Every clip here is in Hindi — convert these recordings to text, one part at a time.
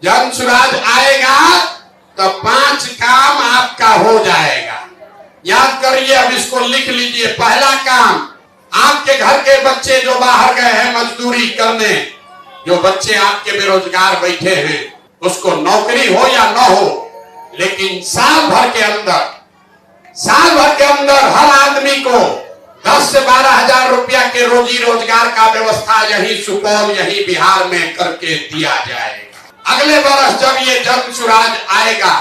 जन सुराज आएगा तो 5 काम आपका हो जाएगा। याद करिए, अब इसको लिख लीजिए। पहला काम, आपके घर के बच्चे जो बाहर गए हैं मजदूरी करने, जो बच्चे आपके बेरोजगार बैठे हैं, उसको नौकरी हो या न हो, लेकिन साल भर के अंदर हर आदमी को 10 से 12 हजार रुपया के रोजी रोजगार का व्यवस्था यही सुपौल, यही बिहार में करके दिया जाएगा। अगले वर्ष जब ये जन सुराज आएगा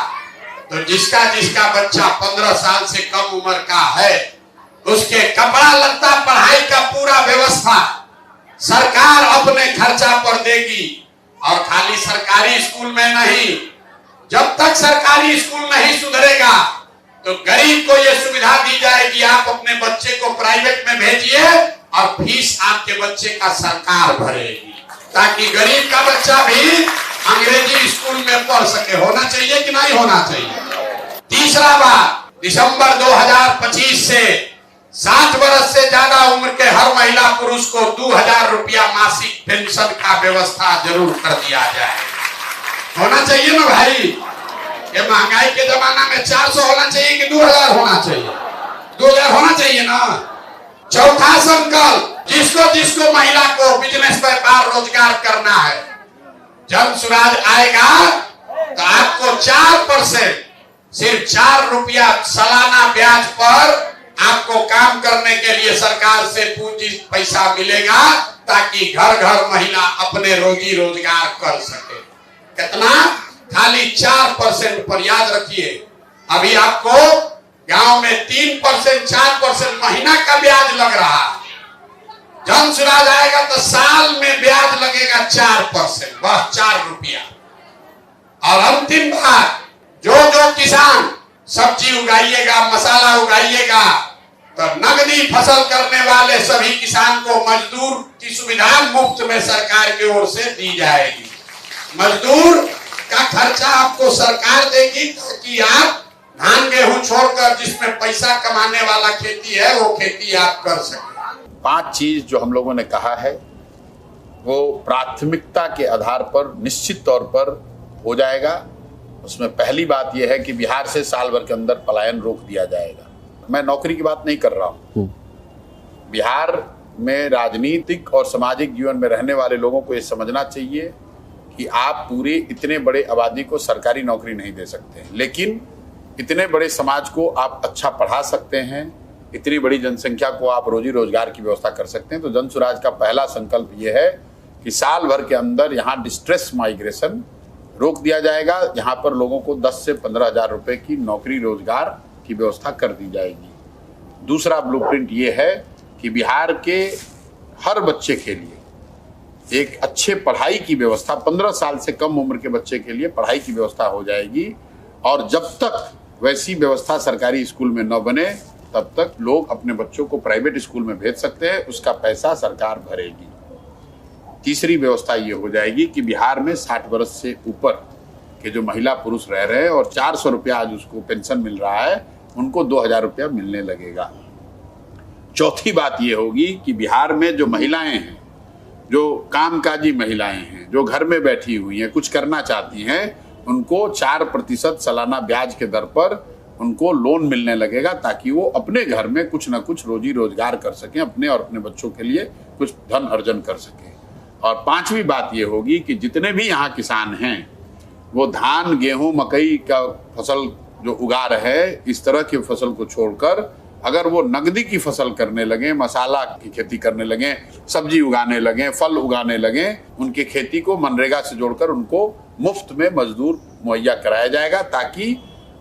तो जिसका बच्चा 15 साल से कम उम्र का है, उसके कपड़ा लत्ता पढ़ाई का पूरा व्यवस्था सरकार अपने खर्चा पर देगी। और खाली सरकारी स्कूल में नहीं, जब तक सरकारी स्कूल नहीं सुधरेगा तो गरीब को यह सुविधा दी जाएगी, आप अपने बच्चे को प्राइवेट में भेजिए और फीस आपके बच्चे का सरकार भरेगी, ताकि गरीब का बच्चा भी अंग्रेजी स्कूल में पढ़ सके। होना चाहिए कि नहीं होना चाहिए? तीसरा बात, दिसंबर 2025 से 60 वर्ष से ज्यादा उम्र के हर महिला पुरुष को 2000 रुपया मासिक पेंशन का व्यवस्था जरूर कर दिया जाए। होना चाहिए ना भाई? ये महंगाई के जमाना में 400 होना चाहिए कि 2000 होना चाहिए? 2000 होना चाहिए ना। चौथा संकल्प, जिसको महिला को बिजनेस व्यापार रोजगार करना है, जब सुराज आएगा तो आपको 4%, सिर्फ 4 रुपया सालाना ब्याज पर आपको काम करने के लिए सरकार से पूंजी पैसा मिलेगा, ताकि घर घर महिला अपने रोजी रोजगार कर सके। कितना? खाली 4% पर। याद रखिए, अभी आपको गांव में 3%, 4% महीना का ब्याज लग रहा है। जन सुराज आएगा तो साल में ब्याज लगेगा 4%, बस 4 रुपया। और अंतिम बात, जो किसान सब्जी उगाइएगा, मसाला उगाइएगा, तो नगदी फसल करने वाले सभी किसान को मजदूर की सुविधा मुफ्त में सरकार की ओर से दी जाएगी। मजदूर का खर्चा आपको सरकार देगी, ताकि आप धान गेहूं छोड़कर जिसमें पैसा कमाने वाला खेती है, वो खेती आप कर सकें। 5 चीज जो हम लोगों ने कहा है वो प्राथमिकता के आधार पर निश्चित तौर पर हो जाएगा। उसमें पहली बात यह है कि बिहार से साल भर के अंदर पलायन रोक दिया जाएगा। मैं नौकरी की बात नहीं कर रहा हूँ। बिहार में राजनीतिक और सामाजिक जीवन में रहने वाले लोगों को ये समझना चाहिए कि आप पूरे इतने बड़े आबादी को सरकारी नौकरी नहीं दे सकते, लेकिन इतने बड़े समाज को आप अच्छा पढ़ा सकते हैं, इतनी बड़ी जनसंख्या को आप रोजी रोजगार की व्यवस्था कर सकते हैं। तो जन सुराज का पहला संकल्प ये है कि साल भर के अंदर यहाँ डिस्ट्रेस माइग्रेशन रोक दिया जाएगा। यहाँ पर लोगों को 10 से 15 हजार रुपए की नौकरी रोजगार की व्यवस्था कर दी जाएगी। दूसरा ब्लूप्रिंट ये है कि बिहार के हर बच्चे के लिए एक अच्छे पढ़ाई की व्यवस्था, 15 साल से कम उम्र के बच्चे के लिए पढ़ाई की व्यवस्था हो जाएगी। और जब तक वैसी व्यवस्था सरकारी स्कूल में न बने, तब तक लोग अपने बच्चों को प्राइवेट स्कूल में भेज सकते हैं, उसका पैसा सरकार भरेगी। तीसरी व्यवस्था ये हो जाएगी कि बिहार में 60 वर्ष से ऊपर के जो महिला पुरुष रह रहे हैं और 400 रुपया आज उसको पेंशन मिल रहा है, उनको 2000 रुपया मिलने लगेगा। चौथी बात ये होगी कि बिहार में जो महिलाएं हैं, जो कामकाजी महिलाएं हैं, जो घर में बैठी हुई हैं, कुछ करना चाहती हैं, उनको 4% सालाना ब्याज के दर पर उनको लोन मिलने लगेगा, ताकि वो अपने घर में कुछ ना कुछ रोजी रोजगार कर सकें, अपने और अपने बच्चों के लिए कुछ धन अर्जन कर सकें। और पांचवी बात ये होगी कि जितने भी यहाँ किसान हैं, वो धान, गेहूं, मकई का फसल जो उगा रहे हैं, इस तरह की फसल को छोड़कर अगर वो नगदी की फसल करने लगे, मसाला की खेती करने लगे, सब्जी उगाने लगे, फल उगाने लगे, उनकी खेती को मनरेगा से जोड़कर उनको मुफ्त में मजदूर मुहैया कराया जाएगा, ताकि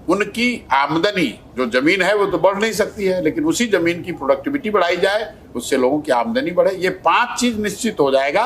उनकी आमदनी, जो जमीन है वो तो बढ़ नहीं सकती है, लेकिन उसी जमीन की प्रोडक्टिविटी बढ़ाई जाए, उससे लोगों की आमदनी बढ़े। ये 5 चीज निश्चित हो जाएगा।